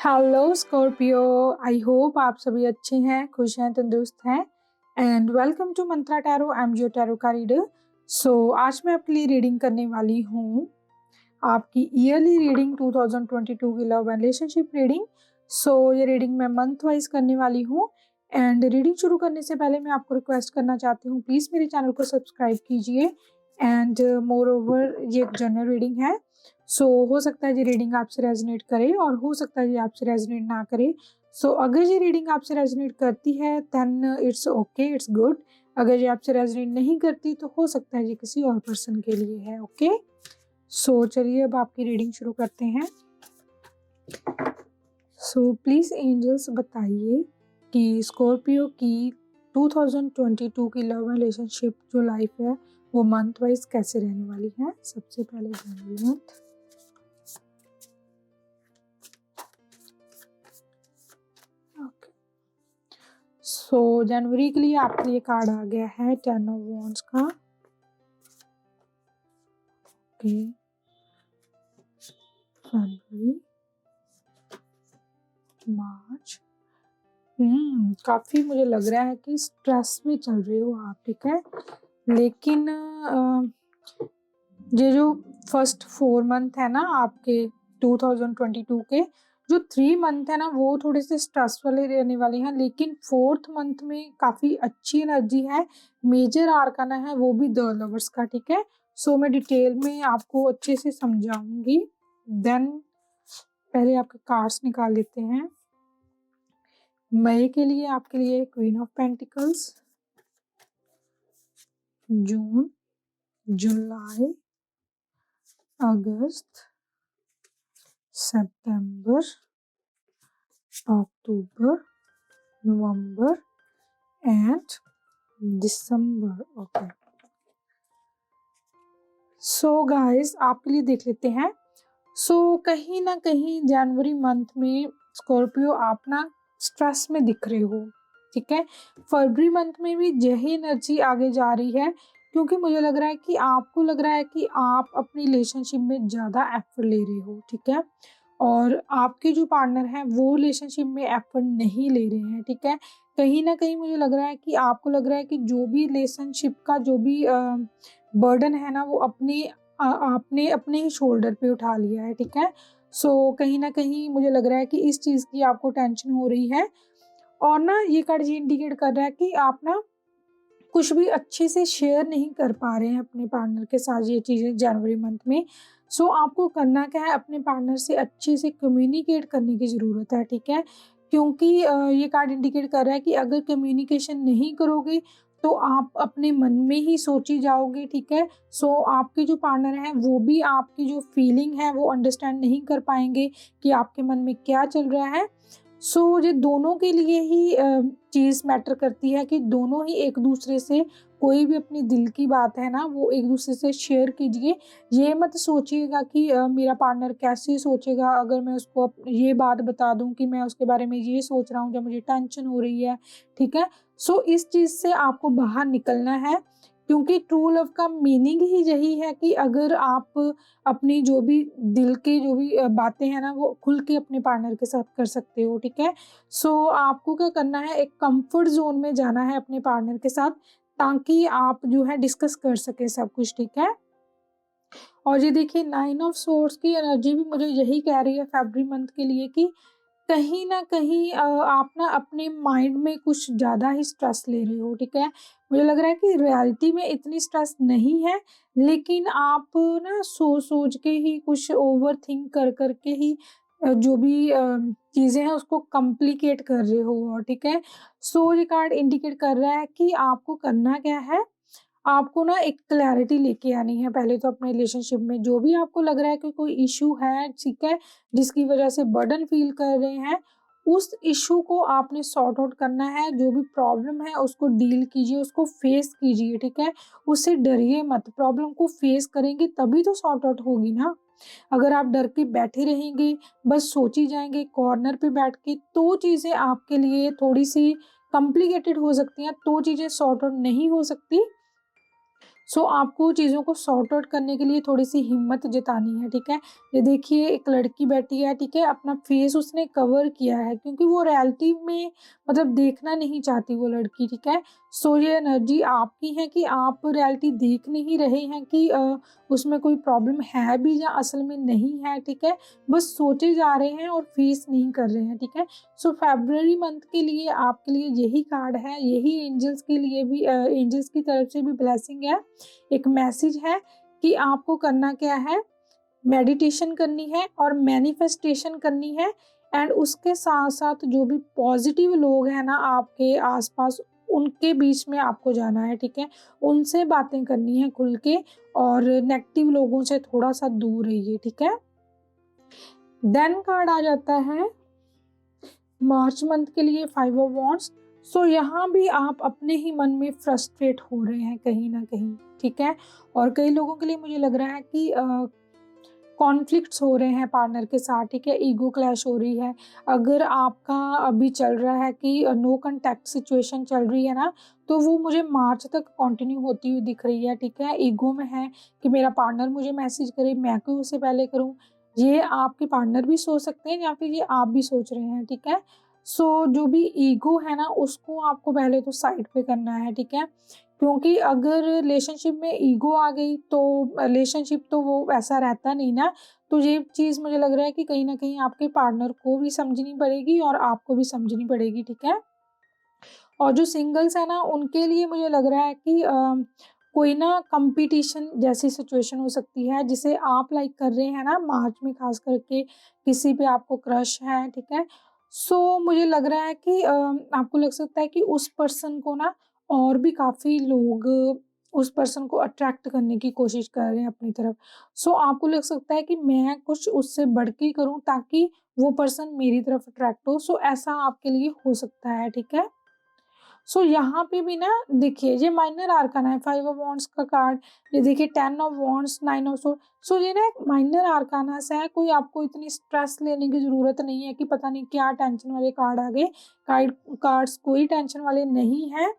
Hello Scorpio. I hope आप सभी अच्छे हैं, खुश हैं, तंदुरुस्त हैं। And welcome to Mantra tarot. I am your tarot का रीडर। आज मैं आपके लिए रीडिंग करने वाली हूँ आपकी ईयरली रीडिंग 2022 की लव एंड रिलेशनशिप रीडिंग। ये रीडिंग मैं मंथ वाइज करने वाली हूँ। एंड रीडिंग शुरू करने से पहले मैं आपको रिक्वेस्ट करना चाहती हूँ, प्लीज़ मेरे चैनल को सब्सक्राइब कीजिए। एंड मोर ओवर ये एक जनरल रीडिंग है। हो सकता है ये रीडिंग आपसे रेजोनेट करे और हो सकता है ये आपसे रेजोनेट ना करे। अगर ये रीडिंग आपसे रेजोनेट करती है then it's okay, it's good. अगर ये आपसे रेजोनेट नहीं करती तो हो सकता है ये किसी और पर्सन के लिए है। ओके, चलिए अब आपकी रीडिंग शुरू करते हैं। प्लीज एंजल्स बताइए कि स्कॉर्पियो की 2022 की लव रिलेशनशिप जो लाइफ है वो मंथ वाइज कैसे रहने वाली है। सबसे पहले जनवरी मंथ। जनवरी के लिए आपके लिए कार्ड आ गया है 10 ऑफ वॉन्ड्स का। ओके, फरवरी, मार्च। काफी मुझे लग रहा है कि स्ट्रेस में चल रहे हो आप, ठीक है। लेकिन ये जो फर्स्ट 4 मंथ है ना आपके 2022 के, जो 3 मंथ है ना वो थोड़े से स्ट्रेस वाले रहने वाले हैं, लेकिन 4th मंथ में काफी अच्छी एनर्जी है। मेजर आर्काना है वो भी द लवर्स का, ठीक है। मैं डिटेल में आपको अच्छे से समझाऊंगी। देन पहले आपके कार्ड्स निकाल लेते हैं। मई के लिए आपके लिए queen of pentacles, June, July, August, September, October, November and December. Okay, guys आपके लिए देख लेते हैं। कहीं ना कहीं जनवरी मंथ में स्कॉर्पियो आप ना स्ट्रेस में दिख रहे हो, ठीक है। फरवरी मंथ में भी यही एनर्जी आगे जा रही है, क्योंकि मुझे लग रहा है कि आपको लग रहा है कि आप अपनी रिलेशनशिप में ज़्यादा एफर्ट ले रहे हो, ठीक है। और आपके जो पार्टनर हैं वो रिलेशनशिप में एफर्ट नहीं ले रहे हैं, ठीक है। कहीं ना कहीं मुझे लग रहा है कि आपको लग रहा है कि जो भी रिलेशनशिप का जो भी बर्डन है ना वो आपने अपने ही शोल्डर पे उठा लिया है, ठीक है। कहीं ना कहीं मुझे लग रहा है कि इस चीज़ की आपको टेंशन हो रही है। और ना ये कार्ड ये इंडिकेट कर रहा है कि आप ना कुछ भी अच्छे से शेयर नहीं कर पा रहे हैं अपने पार्टनर के साथ ये चीज़ें जनवरी मंथ में। आपको करना क्या है, अपने पार्टनर से अच्छे से कम्युनिकेट करने की ज़रूरत है, ठीक है। क्योंकि ये कार्ड इंडिकेट कर रहा है कि अगर कम्युनिकेशन नहीं करोगे तो आप अपने मन में ही सोची जाओगे, ठीक है। आपके जो पार्टनर हैं वो भी आपकी जो फीलिंग है वो अंडरस्टैंड नहीं कर पाएंगे कि आपके मन में क्या चल रहा है। ये दोनों के लिए ही चीज़ मैटर करती है कि दोनों ही एक दूसरे से कोई भी अपनी दिल की बात है ना वो एक दूसरे से शेयर कीजिए। ये मत सोचिएगा कि मेरा पार्टनर कैसे सोचेगा अगर मैं उसको ये बात बता दूं कि मैं उसके बारे में ये सोच रहा हूँ जब मुझे टेंशन हो रही है, ठीक है। इस चीज़ से आपको बाहर निकलना है, क्योंकि ट्रू लव का मीनिंग ही यही है कि अगर आप अपनी जो भी दिल की जो भी बातें हैं ना वो खुल के अपने पार्टनर के साथ कर सकते हो, ठीक है। आपको क्या करना है, एक कंफर्ट जोन में जाना है अपने पार्टनर के साथ, ताकि आप जो है डिस्कस कर सके सब कुछ, ठीक है। और ये देखिए 9 ऑफ सोर्स की एनर्जी भी मुझे यही कह रही है फरवरी मंथ के लिए कि कहीं न कहीं आप ना अपने माइंड में कुछ ज़्यादा ही स्ट्रेस ले रहे हो, ठीक है। मुझे लग रहा है कि रियलिटी में इतनी स्ट्रेस नहीं है, लेकिन आप ना सोच-सोच के ही कुछ ओवरथिंक कर के ही जो भी चीज़ें हैं उसको कॉम्प्लिकेट कर रहे हो और ठीक है। ये कार्ड इंडिकेट कर रहा है कि आपको करना क्या है, आपको ना एक क्लैरिटी लेके आनी है पहले तो अपने रिलेशनशिप में। जो भी आपको लग रहा है कि कोई इश्यू है, ठीक है, जिसकी वजह से बर्डन फील कर रहे हैं, उस इश्यू को आपने सॉर्ट आउट करना है। जो भी प्रॉब्लम है उसको डील कीजिए, उसको फेस कीजिए, ठीक है। उससे डरिए मत, प्रॉब्लम को फेस करेंगे तभी तो सॉर्ट आउट होगी ना। अगर आप डर के बैठे रहेंगे, बस सोची जाएंगे कॉर्नर पे बैठ के, तो चीज़ें आपके लिए थोड़ी सी कॉम्प्लिकेटेड हो सकती हैं, तो चीज़ें सॉर्ट आउट नहीं हो सकती। सो आपको चीज़ों को सॉर्ट आउट करने के लिए थोड़ी-सी हिम्मत जतानी है, ठीक है? ये देखिए एक लड़की बैठी है, ठीक है? अपना फेस उसने कवर किया है क्योंकि वो रियलिटी में मतलब देखना नहीं चाहती वो लड़की, ठीक है? सो ये एनर्जी आपकी है कि आप रियलिटी देख नहीं रहे हैं कि उसमें कोई प्रॉब्लम है भी या असल में नहीं है, ठीक है? बस सोचे जा रहे हैं और फेस नहीं कर रहे हैं, ठीक है? सो फ़रवरी मंथ के लिए आपके लिए यही कार्ड है, यही एंजल्स के लिए भी एंजल्स की तरफ से भी ब्लेसिंग है। एक मैसेज है कि आपको करना क्या है, मेडिटेशन करनी है और मैनिफेस्टेशन करनी है एंड उसके साथ-साथ जो भी पॉजिटिव लोग हैं ना आपके आस-पास, उनके बीच में आपको जाना है, ठीक है? उनसे बातें करनी है खुल के और नेगेटिव लोगों से थोड़ा-सा दूर रहिए, ठीक है? देन कार्ड आ जाता है मार्च मंथ के लिए 5 ऑफ वांड्स। सो यहाँ भी आप अपने ही मन में फ्रस्ट्रेट हो रहे हैं कहीं न कहीं, ठीक है? और कई लोगों के लिए मुझे लग रहा है कि कॉन्फ्लिक्ट्स हो रहे हैं पार्टनर के साथ, ठीक है? ईगो क्लैश हो रही है। अगर आपका अभी चल रहा है कि नो कॉन्टैक्ट सिचुएशन चल रही है ना, तो वो मुझे मार्च तक कंटिन्यू होती हुई दिख रही है, ठीक है? ईगो में है कि मेरा पार्टनर मुझे मैसेज करे, मैं क्यों उसे पहले करूँ? ये आपके पार्टनर भी सोच सकते हैं या फिर ये आप भी सोच रहे हैं, ठीक है? सो जो भी ईगो है ना, उसको आपको पहले तो साइड पे करना है, ठीक है? क्योंकि अगर रिलेशनशिप में ईगो आ गई तो रिलेशनशिप तो वो वैसा रहता नहीं ना। तो ये चीज़ मुझे लग रहा है कि कहीं न कहीं आपके पार्टनर को भी समझनी पड़ेगी और आपको भी समझनी पड़ेगी, ठीक है? और जो सिंगल्स हैं ना, उनके लिए मुझे लग रहा है कि कोई ना कॉम्पिटिशन जैसी सिचुएशन हो सकती है, जिसे आप लाइक कर रहे हैं ना मार्च में ख़ास करके, किसी पे आपको क्रश है, ठीक है? सो मुझे लग रहा है कि आपको लग सकता है कि उस पर्सन को ना और भी काफ़ी लोग उस पर्सन को अट्रैक्ट करने की कोशिश कर रहे हैं अपनी तरफ। सो आपको लग सकता है कि मैं कुछ उससे बढ़ के करूँ ताकि वो पर्सन मेरी तरफ अट्रैक्ट हो। सो ऐसा आपके लिए हो सकता है, ठीक है? सो यहाँ पे भी ना देखिए ये माइनर आर्काना है, 5 ऑफ वांड्स का कार्ड। ये देखिए 10 ऑफ वांड्स, 9 ऑफ सोर्ड। सो ये ना एक माइनर आर्काना सा है, कोई आपको इतनी स्ट्रेस लेने की ज़रूरत नहीं है कि पता नहीं क्या टेंशन वाले कार्ड आ गए। कार्ड्स कोई टेंशन वाले नहीं हैं।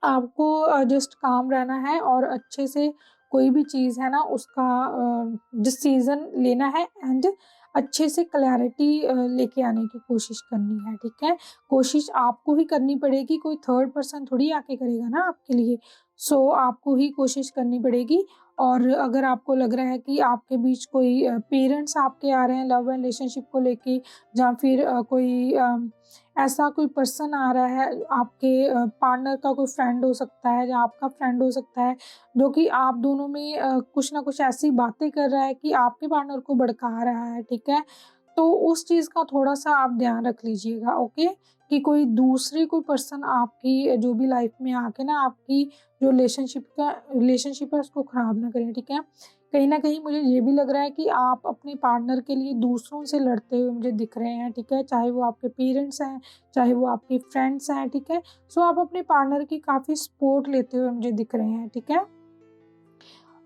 आपको जस्ट काम रहना है और अच्छे से कोई भी चीज़ है ना उसका डिसीज़न लेना है एंड अच्छे से क्लैरिटी लेके आने की कोशिश करनी है, ठीक है? कोशिश आपको ही करनी पड़ेगी, कोई थर्ड पर्सन थोड़ी आके करेगा ना आपके लिए। सो आपको ही कोशिश करनी पड़ेगी। और अगर आपको लग रहा है कि आपके बीच कोई पेरेंट्स आपके आ रहे हैं लव रिलेशनशिप को लेके, या फिर कोई ऐसा कोई पर्सन आ रहा है, आपके पार्टनर का कोई फ्रेंड हो सकता है या आपका फ्रेंड हो सकता है, जो कि आप दोनों में कुछ ना कुछ ऐसी बातें कर रहा है कि आपके पार्टनर को भड़का रहा है, ठीक है? तो उस चीज़ का थोड़ा-सा आप ध्यान रख लीजिएगा, ओके? कि कोई पर्सन आपकी जो भी लाइफ में आके ना आपकी जो रिलेशनशिप है उसको ख़राब ना करें, ठीक है? कहीं न कहीं मुझे ये भी लग रहा है कि आप अपने पार्टनर के लिए दूसरों से लड़ते हुए मुझे दिख रहे हैं, ठीक है? चाहे वो आपके पेरेंट्स हैं, चाहे वो आपके फ्रेंड्स हैं, ठीक है? सो आप अपने पार्टनर की काफ़ी सपोर्ट लेते हुए मुझे दिख रहे हैं, ठीक है?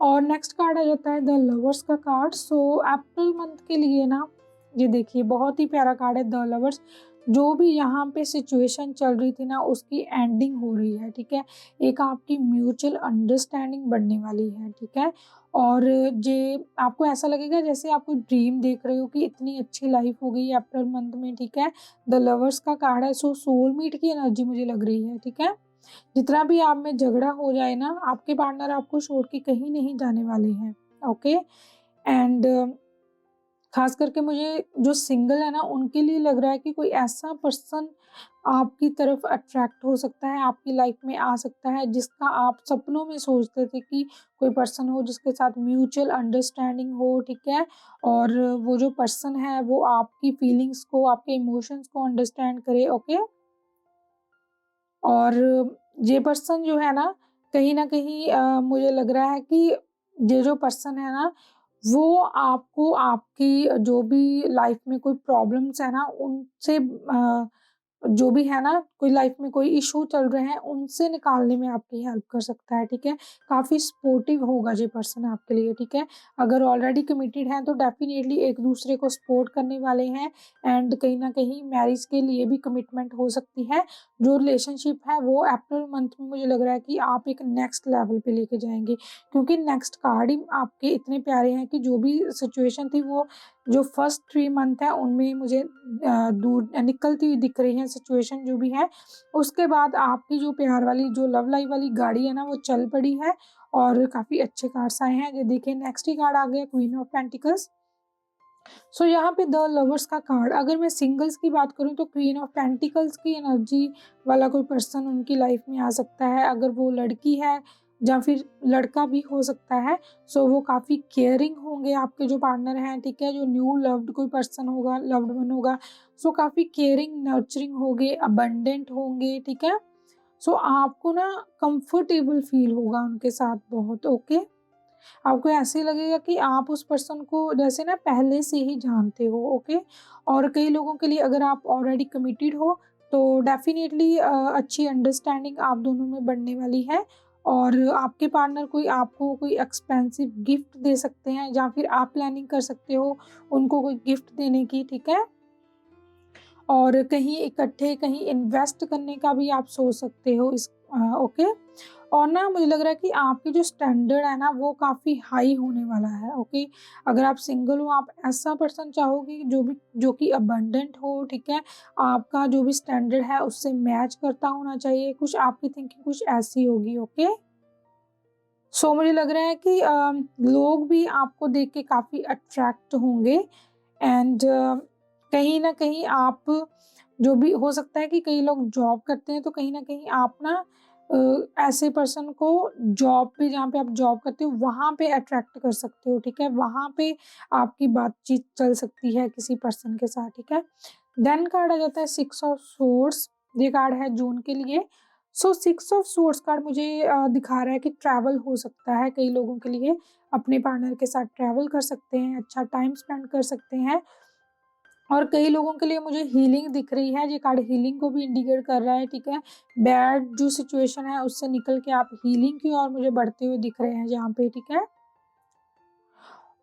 और नेक्स्ट कार्ड आ जाता है द लवर्स का कार्ड। सो अप्रैल मंथ के लिए ना ये देखिए बहुत ही प्यारा कार्ड है द लवर्स। जो भी यहाँ पे सिचुएशन चल रही थी ना उसकी एंडिंग हो रही है, ठीक है? एक आपकी म्यूचुअल अंडरस्टैंडिंग बनने वाली है, ठीक है? और ये आपको ऐसा लगेगा जैसे आप कोई ड्रीम देख रहे हो कि इतनी अच्छी लाइफ हो गई है अप्रैल मंथ में, ठीक है? द लवर्स का कार्ड है। सो सोलमेट की एनर्जी मुझे लग रही है, ठीक है? जितना भी आप में झगड़ा हो जाए ना, आपके पार्टनर आपको छोड़ के कहीं नहीं जाने वाले हैं, ओके? एंड खास करके मुझे जो सिंगल है ना, उनके लिए लग रहा है कि कोई ऐसा पर्सन आपकी तरफ अट्रैक्ट हो सकता है, आपकी लाइफ में आ सकता है, जिसका आप सपनों में सोचते थे कि कोई पर्सन हो जिसके साथ म्यूचुअल अंडरस्टैंडिंग हो, ठीक है? और वो जो पर्सन है वो आपकी फीलिंग्स को, आपके इमोशंस को अंडरस्टैंड करे, ओके? और ये पर्सन जो है ना, कहीं न कहीं मुझे लग रहा है कि ये जो पर्सन है ना, वो आपको आपकी जो भी लाइफ में कोई प्रॉब्लम्स है ना, उनसे जो भी है ना, कोई लाइफ में कोई इशू चल रहे हैं उनसे निकालने में आपकी हेल्प कर सकता है, ठीक है। काफ़ी सपोर्टिव होगा ये पर्सन आपके लिए, ठीक है। अगर ऑलरेडी कमिटेड हैं तो डेफिनेटली एक दूसरे को सपोर्ट करने वाले हैं एंड कहीं ना कहीं मैरिज के लिए भी कमिटमेंट हो सकती है। जो रिलेशनशिप है वो अप्रैल मंथ में मुझे लग रहा है कि आप एक नेक्स्ट लेवल पे लेके जाएंगे, क्योंकि नेक्स्ट कार्ड ही आपके इतने प्यारे हैं कि जो भी सिचुएशन थी वो जो फर्स्ट 3 मंथ है उनमें मुझे दूर निकलती हुई दिख रही है सिचुएशन जो भी है। उसके बाद आपकी जो प्यार वाली जो लव लाइफ वाली गाड़ी है ना वो चल पड़ी है और काफ़ी अच्छे कार्ड्स आए हैं। ये देखिए नेक्स्ट ही कार्ड आ गया क्वीन ऑफ पेंटिकल्स। सो यहाँ पे द लवर्स का कार्ड, अगर मैं सिंगल्स की बात करूँ तो क्वीन ऑफ पेंटिकल्स की एनर्जी वाला कोई पर्सन उनकी लाइफ में आ सकता है। अगर वो लड़की है या फिर लड़का भी हो सकता है। सो वो काफ़ी केयरिंग होंगे आपके जो पार्टनर हैं, ठीक है। जो न्यू लव्ड कोई पर्सन होगा, लव्ड वन होगा, सो काफ़ी केयरिंग नर्चरिंग होंगे, अबंडेंट होंगे, ठीक है। सो आपको ना कंफर्टेबल फील होगा उनके साथ बहुत, ओके। आपको ऐसे लगेगा कि आप उस पर्सन को जैसे ना पहले से ही जानते हो, ओके। और कई लोगों के लिए अगर आप ऑलरेडी कमिटेड हो तो डेफिनेटली अच्छी अंडरस्टैंडिंग आप दोनों में बढ़ने वाली है और आपके पार्टनर कोई आपको कोई एक्सपेंसिव गिफ्ट दे सकते हैं या फिर आप प्लानिंग कर सकते हो उनको कोई गिफ्ट देने की, ठीक है। और कहीं इकट्ठे कहीं इन्वेस्ट करने का भी आप सोच सकते हो इस ओके। और ना मुझे लग रहा है कि आपकी जो स्टैंडर्ड है ना वो काफ़ी हाई होने वाला है, ओके। अगर आप सिंगल हो आप ऐसा पर्सन चाहोगे जो कि अबंडेंट हो, ठीक है। आपका जो भी स्टैंडर्ड है उससे मैच करता होना चाहिए, कुछ आपकी थिंकिंग कुछ ऐसी होगी, ओके। सो मुझे लग रहा है कि लोग भी आपको देख के काफ़ी अट्रैक्ट होंगे एंड कहीं न कहीं आप जो भी हो सकता है कि कई लोग जॉब करते हैं तो कहीं न कहीं आप ना ऐसे पर्सन को जॉब पे जहाँ पे आप जॉब करते हो वहाँ पे अट्रैक्ट कर सकते हो, ठीक है। वहाँ पे आपकी बातचीत चल सकती है किसी पर्सन के साथ, ठीक है। देन कार्ड आ जाता है 6 ऑफ सोर्ड्स। ये कार्ड है जून के लिए। सो 6 ऑफ सोर्ड्स कार्ड मुझे दिखा रहा है कि ट्रैवल हो सकता है कई लोगों के लिए, अपने पार्टनर के साथ ट्रैवल कर सकते हैं, अच्छा टाइम स्पेंड कर सकते हैं। और कई लोगों के लिए मुझे हीलिंग दिख रही है, ये कार्ड हीलिंग को भी इंडिकेट कर रहा है, ठीक है। बैड जो सिचुएशन है उससे निकल के आप हीलिंग की ओर मुझे बढ़ते हुए दिख रहे हैं यहाँ पे, ठीक है।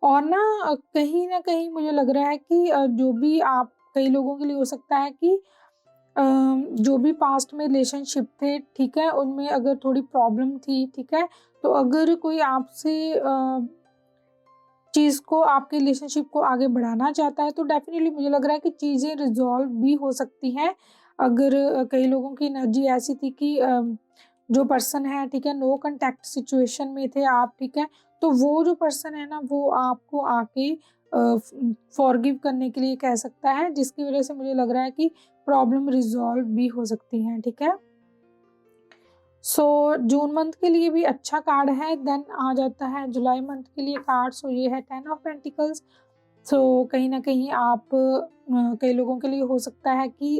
और ना कहीं न कहीं मुझे लग रहा है कि जो भी आप कई लोगों के लिए हो सकता है कि जो भी पास्ट में रिलेशनशिप थे, ठीक है, उनमें अगर थोड़ी प्रॉब्लम थी, ठीक है, तो अगर कोई आपसे चीज़ को आपके रिलेशनशिप को आगे बढ़ाना चाहता है तो डेफ़िनेटली मुझे लग रहा है कि चीज़ें रिज़ॉल्व भी हो सकती हैं। अगर कई लोगों की एनर्जी ऐसी थी कि जो पर्सन है, ठीक है, नो कॉन्टैक्ट सिचुएशन में थे आप, ठीक है, तो वो जो पर्सन है ना वो आपको आके फॉरगिव करने के लिए कह सकता है, जिसकी वज़ह से मुझे लग रहा है कि प्रॉब्लम रिज़ॉल्व भी हो सकती हैं, ठीक है। सो जून मंथ के लिए भी अच्छा कार्ड है। देन आ जाता है जुलाई मंथ के लिए कार्ड। सो ये है 10 ऑफ पेंटिकल्स। सो कहीं न कहीं आप कई लोगों के लिए हो सकता है कि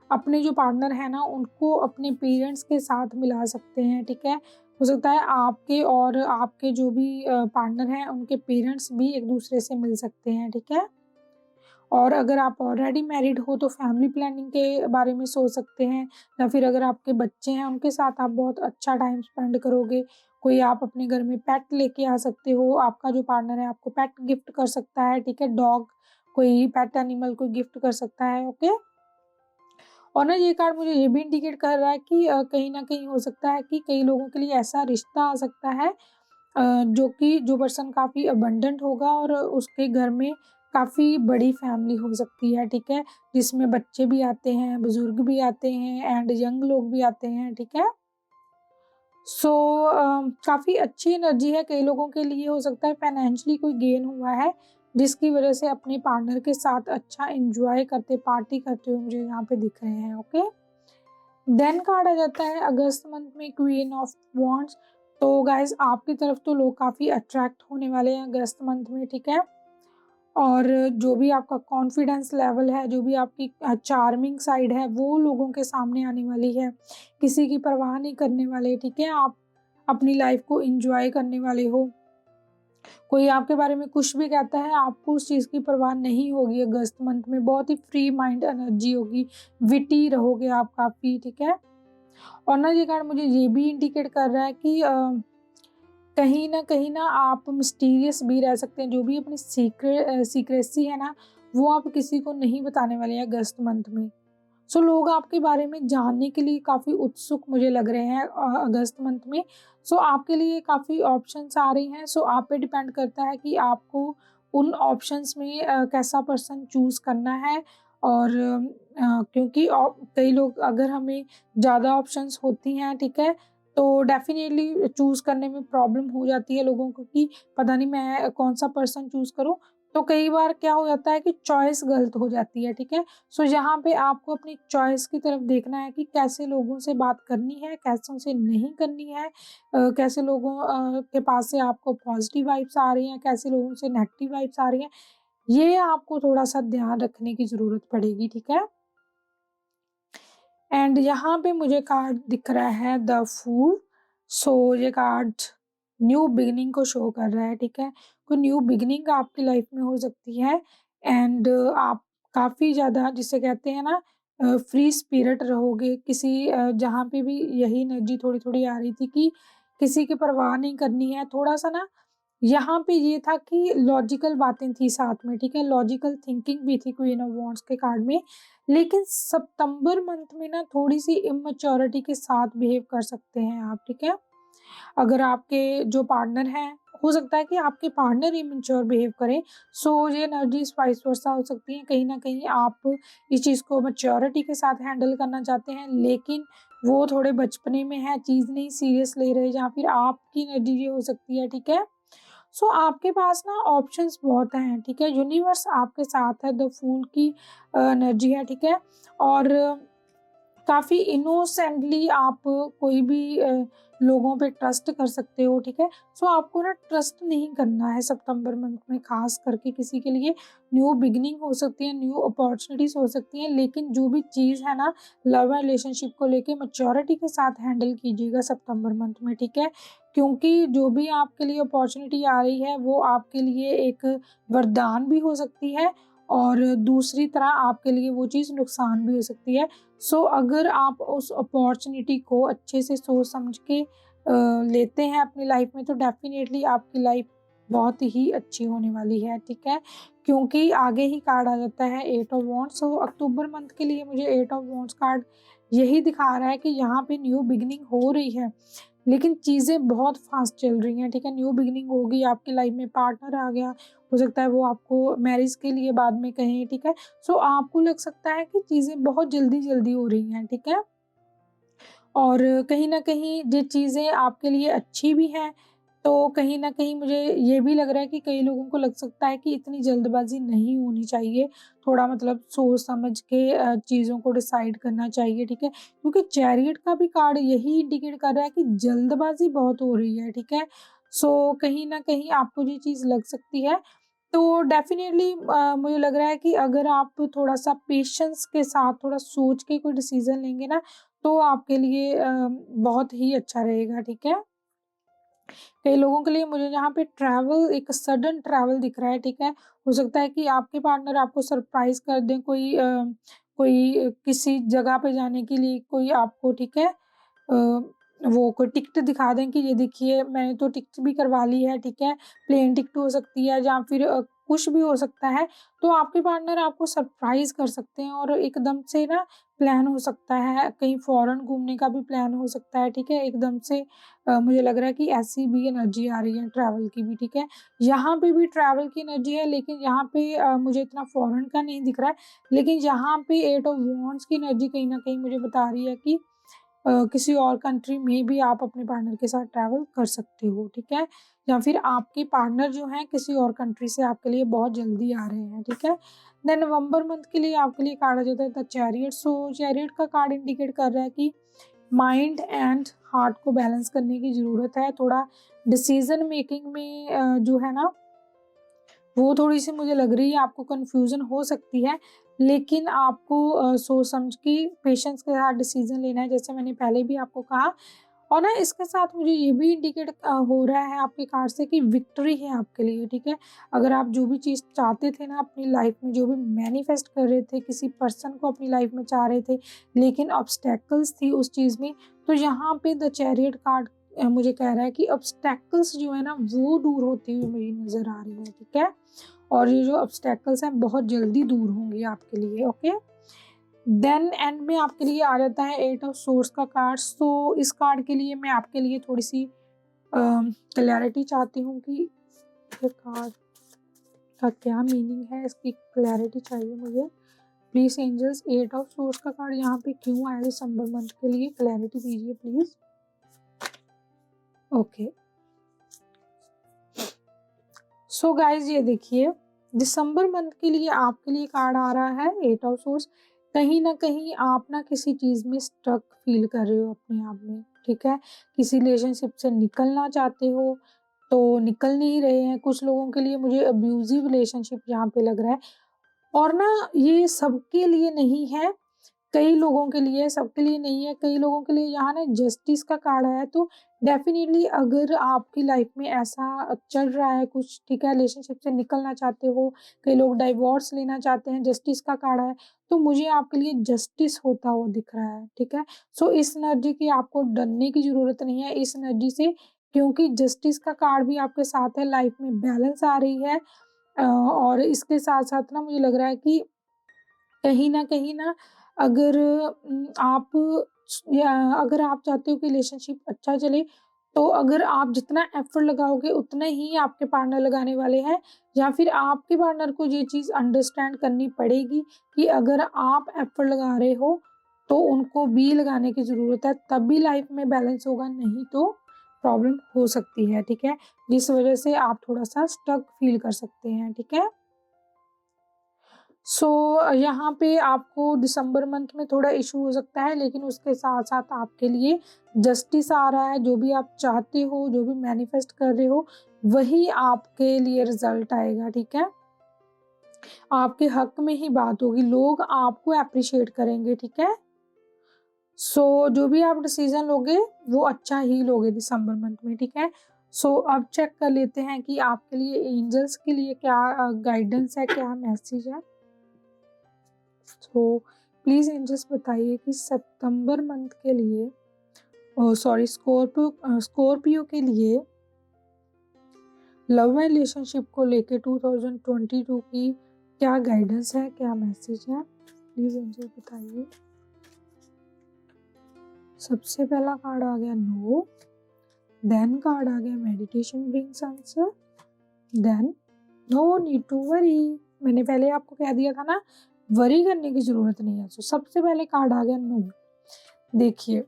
अपने जो पार्टनर है ना उनको अपने पेरेंट्स के साथ मिला सकते हैं, ठीक है। हो सकता है आपके और आपके जो भी पार्टनर हैं उनके पेरेंट्स भी एक दूसरे से मिल सकते हैं, ठीक है। और अगर आप ऑलरेडी मैरिड हो तो फैमिली प्लानिंग के बारे में सोच सकते हैं या फिर अगर आपके बच्चे हैं उनके साथ आप बहुत अच्छा टाइम स्पेंड करोगे। कोई आप अपने घर में पेट लेके आ सकते हो, आपका जो पार्टनर है आपको पेट गिफ्ट कर सकता है, ठीक है, डॉग कोई पेट एनिमल को गिफ्ट कर सकता है, ओके। और ना ये कार्ड मुझे ये भी इंडिकेट कर रहा है कि कहीं न कहीं हो सकता है कि कई लोगों के लिए ऐसा रिश्ता आ सकता है जो कि जो पर्सन काफ़ी अबंडेंट होगा और उसके घर में काफ़ी बड़ी फैमिली हो सकती है, ठीक है, जिसमें बच्चे भी आते हैं, बुजुर्ग भी आते हैं एंड यंग लोग भी आते हैं, ठीक है। सो काफ़ी अच्छी एनर्जी है। कई लोगों के लिए हो सकता है फाइनेंशियली कोई गेन हुआ है जिसकी वजह से अपने पार्टनर के साथ अच्छा एंजॉय करते पार्टी करते हुए मुझे यहाँ पे दिख रहे हैं, ओके। देन कार्ड आ जाता है अगस्त मंथ में क्वीन ऑफ वॉन्ड्स। तो गाइज आपकी तरफ तो लोग काफ़ी अट्रैक्ट होने वाले हैं अगस्त मंथ में, ठीक है। और जो भी आपका कॉन्फिडेंस लेवल है, जो भी आपकी चार्मिंग साइड है वो लोगों के सामने आने वाली है। किसी की परवाह नहीं करने वाले, ठीक है, आप अपनी लाइफ को एंजॉय करने वाले हो। कोई आपके बारे में कुछ भी कहता है, आपको उस चीज़ की परवाह नहीं होगी। अगस्त मंथ में बहुत ही फ्री माइंड एनर्जी होगी, विटी रहोगे आप काफ़ी, ठीक है। और ना ये कार्ड मुझे ये भी इंडिकेट कर रहा है कि कहीं ना आप मिस्टीरियस भी रह सकते हैं। जो भी अपनी सीक्रेसी है ना, वो आप किसी को नहीं बताने वाले हैं अगस्त मंथ में। सो लोग आपके बारे में जानने के लिए काफ़ी उत्सुक मुझे लग रहे हैं अगस्त मंथ में। सो आपके लिए काफ़ी ऑप्शंस आ रही हैं। सो आप पे डिपेंड करता है कि आपको उन ऑप्शंस में कैसा पर्सन चूज़ करना है। और क्योंकि कई लोग, अगर हमें ज़्यादा ऑप्शंस होती हैं, ठीक है, तो डेफ़िनेटली चूज़ करने में प्रॉब्लम हो जाती है लोगों को कि पता नहीं मैं कौन-सा पर्सन चूज़ करूँ। तो कई बार क्या हो जाता है कि चॉइस गलत हो जाती है, ठीक है। सो यहाँ पे आपको अपनी चॉइस की तरफ देखना है कि कैसे लोगों से बात करनी है, कैसों से नहीं करनी है। कैसे लोगों के पास से आपको पॉजिटिव वाइब्स आ रही हैं, कैसे लोगों से नेगेटिव वाइब्स आ रही हैं। ये आपको थोड़ा-सा ध्यान रखने की ज़रूरत पड़ेगी, ठीक है। एंड यहाँ पे मुझे कार्ड दिख रहा है द फूल। सो ये कार्ड न्यू बिगिनिंग को शो कर रहा है, ठीक है। कोई न्यू बिगिनिंग आपकी लाइफ में हो सकती है। एंड आप काफ़ी ज़्यादा, जिसे कहते हैं ना, फ्री स्पिरिट रहोगे। किसी जहाँ पे भी यही एनर्जी थोड़ी-थोड़ी आ रही थी कि किसी की परवाह नहीं करनी है। थोड़ा-सा ना यहाँ पे ये था कि लॉजिकल बातें थी साथ में, ठीक है, लॉजिकल थिंकिंग भी थी क्वीन ऑफ वांड्स के कार्ड में। लेकिन सितंबर मंथ में ना थोड़ी-सी इमैच्योरिटी के साथ बिहेव कर सकते हैं आप, ठीक है। अगर आपके जो पार्टनर हैं, हो सकता है कि आपके पार्टनर इमैच्योर बिहेव करें। सो ये एनर्जीज़ वाइस वर्सा हो सकती हैं। कहीं न कहीं आप इस चीज़ को मैच्योरिटी के साथ हैंडल करना चाहते हैं, लेकिन वो थोड़े बचपने में है, चीज़ नहीं सीरियस ले रहे, या फिर आपकी एनर्जी ये हो सकती है, ठीक है। सो आपके पास ना ऑप्शंस बहुत हैं, ठीक है। यूनिवर्स आपके साथ है, द फूल की एनर्जी है, ठीक है। और काफ़ी इनोसेंटली आप कोई भी लोगों पे ट्रस्ट कर सकते हो, ठीक है। सो आपको ना ट्रस्ट नहीं करना है सितंबर मंथ में, ख़ास करके किसी के लिए न्यू बिगिनिंग हो सकती है, न्यू अपॉर्चुनिटीज़ हो सकती हैं। लेकिन जो भी चीज़ है ना, लव एंड रिलेशनशिप को लेके मैच्योरिटी के साथ हैंडल कीजिएगा सितंबर मंथ में, ठीक है। क्योंकि जो भी आपके लिए अपॉर्चुनिटी आ रही है, वो आपके लिए एक वरदान भी हो सकती है, और दूसरी तरह आपके लिए वो चीज़ नुकसान भी हो सकती है। सो अगर आप उस अपॉर्चुनिटी को अच्छे से सोच समझ के लेते हैं अपनी लाइफ में, तो डेफ़िनेटली आपकी लाइफ बहुत ही अच्छी होने वाली है, ठीक है। क्योंकि आगे ही कार्ड आ जाता है eight of wands. So October month के लिए मुझे एट ऑफ वांड्स कार्ड यही दिखा रहा है कि यहाँ पे न्यू बिगिनिंग हो रही है, लेकिन चीज़ें बहुत फास्ट चल रही हैं, ठीक है। न्यू बिगिनिंग होगी, आपकी लाइफ में पार्टनर आ गया, हो सकता है वो आपको मैरिज के लिए बाद में कहें, ठीक है। सो आपको लग सकता है कि चीज़ें बहुत जल्दी-जल्दी हो रही हैं, ठीक है। और कहीं न कहीं ये चीज़ें आपके लिए अच्छी भी हैं, तो कहीं न कहीं मुझे ये भी लग रहा है कि कई लोगों को लग सकता है कि इतनी जल्दबाज़ी नहीं होनी चाहिए। थोड़ा मतलब सोच समझ के चीज़ों को डिसाइड करना चाहिए, ठीक है। क्योंकि चैरियट का भी कार्ड यही इंडिकेट कर रहा है कि जल्दबाज़ी बहुत हो रही है, ठीक है। सो कहीं न कहीं आपको ये चीज़ लग सकती है। तो डेफ़िनेटली मुझे लग रहा है कि अगर आप थोड़ा-सा पेशेंस के साथ, थोड़ा सोच के कोई डिसीज़न लेंगे ना, तो आपके लिए बहुत ही अच्छा रहेगा, ठीक है। कई लोगों के लिए मुझे यहाँ पे ट्रैवल, एक सडन ट्रैवल दिख रहा है, ठीक है। हो सकता है कि आपके पार्टनर आपको सरप्राइज़ कर दें, कोई किसी जगह पे जाने के लिए कोई आपको, ठीक है, वो कोई टिकट दिखा दें कि ये देखिए मैंने तो टिकट भी करवा ली है, ठीक है। प्लेन टिकट हो सकती है, या फिर कुछ भी हो सकता है। तो आपके पार्टनर आपको सरप्राइज़ कर सकते हैं, और एकदम से ना प्लान हो सकता है, कहीं फ़ॉरेन घूमने का भी प्लान हो सकता है, ठीक है। एकदम से मुझे लग रहा है कि ऐसी भी एनर्जी आ रही है ट्रैवल की भी, ठीक है। यहाँ पे भी ट्रैवल की एनर्जी है, लेकिन यहाँ पे मुझे इतना फ़ॉरेन का नहीं दिख रहा है। लेकिन यहाँ पे एट ऑफ वांड्स की एनर्जी कहीं न कहीं मुझे बता रही है कि किसी और कंट्री में भी आप अपने पार्टनर के साथ ट्रैवल कर सकते हो, ठीक है। या फिर आपके पार्टनर जो हैं किसी और कंट्री से आपके लिए बहुत जल्दी आ रहे हैं, ठीक है। देन नवंबर मंथ के लिए आपके लिए कार्ड आ जाता है द चैरियट। सो चैरियट का कार्ड इंडिकेट कर रहा है कि माइंड एंड हार्ट को बैलेंस करने की ज़रूरत है। थोड़ा डिसीज़न मेकिंग में जो है ना, वो थोड़ी-सी मुझे लग रही है आपको कन्फ्यूज़न हो सकती है, लेकिन आपको सोच समझ के पेशेंस के साथ डिसीज़न लेना है, जैसे मैंने पहले भी आपको कहा। और ना इसके साथ मुझे ये भी इंडिकेट हो रहा है आपके कार्ड से कि विक्ट्री है आपके लिए, ठीक है। अगर आप जो भी चीज़ चाहते थे ना अपनी लाइफ में, जो भी मैनिफेस्ट कर रहे थे, किसी पर्सन को अपनी लाइफ में चाह रहे थे, लेकिन ऑब्स्टेकल्स थी उस चीज़ में, तो यहाँ पे द चैरियट कार्ड मुझे कह रहा है कि ऑब्स्टेकल्स जो है ना वो दूर होती हुई मुझे नज़र आ रही है, ठीक है। और ये जो ऑब्स्टेकल्स हैं बहुत जल्दी दूर होंगे आपके लिए, ओके। देन एंड में आपके लिए आ जाता है 8 ऑफ सोर्स का कार्ड। तो इस कार्ड के लिए मैं आपके लिए थोड़ी सी क्लैरिटी चाहती हूँ कि ये कार्ड का क्या मीनिंग है, इसकी क्लैरिटी चाहिए मुझे। प्लीज एंजल्स, 8 ऑफ सोर्स का कार्ड यहाँ पे क्यों आया दिसंबर मंथ के लिए, क्लैरिटी दीजिए प्लीज। ओके, सो गाइज ये देखिए दिसंबर मंथ के लिए आपके लिए कार्ड आ रहा है 8 ऑफ सोर्स। कहीं ना कहीं आप ना किसी चीज में स्टक फील कर रहे हो अपने आप में, ठीक है। किसी रिलेशनशिप से निकलना चाहते हो तो निकल नहीं रहे हैं। कुछ लोगों के लिए मुझे अब्यूजिव रिलेशनशिप यहाँ पे लग रहा है, और ना ये सबके लिए नहीं है, कई लोगों के लिए, सबके लिए नहीं है, कई लोगों के लिए। यहाँ ना जस्टिस का कार्ड आया है, तो डेफिनेटली अगर आपकी लाइफ में ऐसा चल रहा है कुछ, ठीक है, रिलेशनशिप से निकलना चाहते हो, कई लोग डाइवोर्स लेना चाहते हैं, जस्टिस का कार्ड है, तो मुझे आपके लिए जस्टिस होता हुआ दिख रहा है, ठीक है। सो इस एनर्जी की आपको डरने की जरूरत नहीं है, इस एनर्जी से, क्योंकि जस्टिस का कार्ड भी आपके साथ है, लाइफ में बैलेंस आ रही है। और इसके साथ साथ ना मुझे लग रहा है कि कहीं ना अगर आप या अगर आप चाहते हो कि रिलेशनशिप अच्छा चले, तो अगर आप जितना एफर्ट लगाओगे उतना ही आपके पार्टनर लगाने वाले हैं, या फिर आपके पार्टनर को ये चीज़ अंडरस्टैंड करनी पड़ेगी कि अगर आप एफर्ट लगा रहे हो तो उनको भी लगाने की ज़रूरत है, तभी लाइफ में बैलेंस होगा, नहीं तो प्रॉब्लम हो सकती है, ठीक है। जिस वजह से आप थोड़ा सा स्टक फील कर सकते हैं, ठीक है। यहाँ पे आपको दिसंबर मंथ में थोड़ा इशू हो सकता है, लेकिन उसके साथ साथ आपके लिए जस्टिस आ रहा है। जो भी आप चाहते हो, जो भी मैनिफेस्ट कर रहे हो, वही आपके लिए रिजल्ट आएगा, ठीक है। आपके हक में ही बात होगी, लोग आपको अप्रिशिएट करेंगे, ठीक है। जो भी आप डिसीजन लोगे वो अच्छा ही लोगे दिसंबर मंथ में, ठीक है। अब चेक कर लेते हैं कि आपके लिए एंजल्स के लिए क्या गाइडेंस है, क्या मैसेज है। तो प्लीज एंजल्स बताइए कि सितंबर मंथ के लिए, स्कॉर्पियो के लिए लव एंड रिलेशनशिप को लेके 2022 की क्या गाइडेंस है, क्या मैसेज है, प्लीज एंजल्स बताइए। सबसे पहला कार्ड आ गया नो, देन कार्ड आ गया meditation brings answer, then no need to worry. मैंने पहले आपको कह दिया था ना, वरी करने की जरूरत नहीं है। सबसे पहले कार्ड आ गया नो। देखिए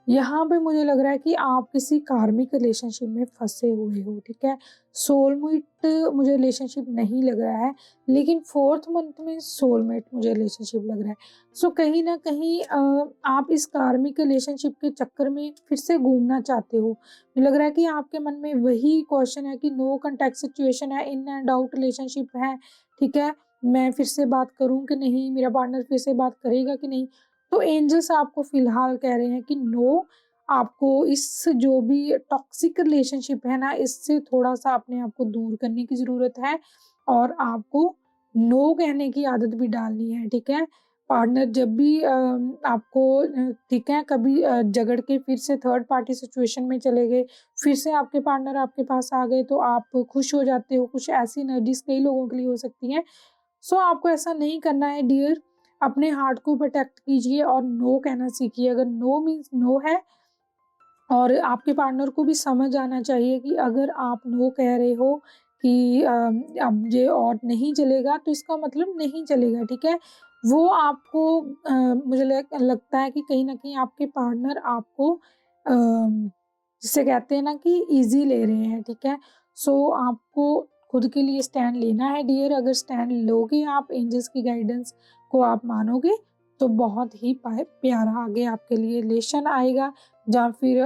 यहाँ पे मुझे लग रहा है कि आप किसी कार्मिक रिलेशनशिप में फंसे हुए हो, ठीक है। सोलमेट मुझे रिलेशनशिप नहीं लग रहा है, लेकिन 4th मंथ में सोलमेट मुझे रिलेशनशिप लग रहा है। कहीं ना कहीं आप इस कार्मिक रिलेशनशिप के चक्कर में फिर से घूमना चाहते हो। मुझे लग रहा है कि आपके मन में वही क्वेश्चन है कि नो कॉन्टैक्ट सिचुएशन है, इन एंड आउट रिलेशनशिप है, ठीक है। मैं फिर से बात करूं कि नहीं, मेरा पार्टनर फिर से बात करेगा कि नहीं। तो एंजल्स आपको फिलहाल कह रहे हैं कि नो, आपको इस जो भी टॉक्सिक रिलेशनशिप है ना, इससे थोड़ा सा अपने आप को दूर करने की ज़रूरत है, और आपको नो कहने की आदत भी डालनी है, ठीक है। पार्टनर जब भी आपको ठीक है, कभी झगड़ के फिर से थर्ड पार्टी सिचुएशन में चले गए, फिर से आपके पार्टनर आपके पास आ गए, तो आप खुश हो जाते हो। कुछ ऐसी एनर्जीज कई लोगों के लिए हो सकती हैं। आपको ऐसा नहीं करना है डियर, अपने हार्ट को प्रोटेक्ट कीजिए और नो कहना सीखिए। अगर नो मीन्स नो है, और आपके पार्टनर को भी समझ आना चाहिए कि अगर आप नो कह रहे हो कि अब ये और नहीं चलेगा, तो इसका मतलब नहीं चलेगा, ठीक है। वो आपको मुझे लगता है कि कहीं ना कहीं आपके पार्टनर आपको जिसे कहते हैं ना कि इजी ले रहे हैं, ठीक है। आपको खुद के लिए स्टैंड लेना है डियर। अगर स्टैंड लोगे आप, एंजल्स की गाइडेंस को आप मानोगे, तो बहुत ही प्यारा आगे आपके लिए रिलेशन आएगा, या फिर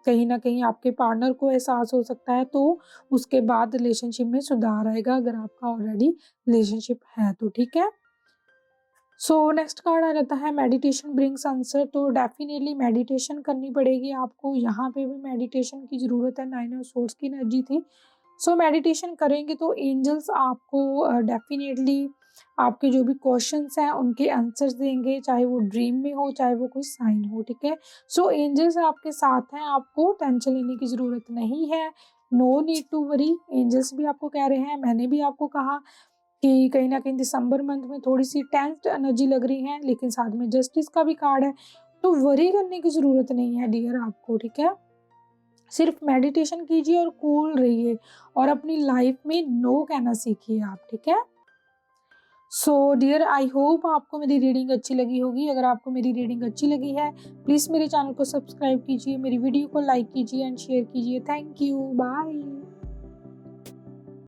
कहीं ना कहीं आपके पार्टनर को एहसास हो सकता है, तो उसके बाद रिलेशनशिप में सुधार आएगा, अगर आपका ऑलरेडी रिलेशनशिप है तो, ठीक है। सो नेक्स्ट कार्ड आ जाता है मेडिटेशन ब्रिंग्स आंसर। तो डेफिनेटली मेडिटेशन करनी पड़ेगी आपको, यहाँ पे भी मेडिटेशन की ज़रूरत है। 9 ऑफ सोर्ड्स की एनर्जी थी। सो मेडिटेशन करेंगे तो एंजल्स आपको डेफिनेटली आपके जो भी क्वेश्चंस हैं उनके आंसर्स देंगे, चाहे वो ड्रीम में हो, चाहे वो कोई साइन हो, ठीक है। सो एंजल्स आपके साथ हैं, आपको टेंशन लेने की ज़रूरत नहीं है। No need to worry, angels भी आपको कह रहे हैं, मैंने भी आपको कहा कि कहीं न कहीं दिसंबर मंथ में थोड़ी-सी टेंस्ड एनर्जी लग रही है, लेकिन साथ में जस्टिस का भी कार्ड है, तो वरी करने की ज़रूरत नहीं है डियर आपको, ठीक है। सिर्फ मेडिटेशन कीजिए और कूल रहिए और अपनी लाइफ में नो कहना सीखिए आप, ठीक है। सो डियर आई होप आपको मेरी रीडिंग अच्छी लगी होगी। अगर आपको मेरी रीडिंग अच्छी लगी है, प्लीज़ मेरे चैनल को सब्सक्राइब कीजिए, मेरी वीडियो को लाइक कीजिए एंड शेयर कीजिए। Thank you, bye.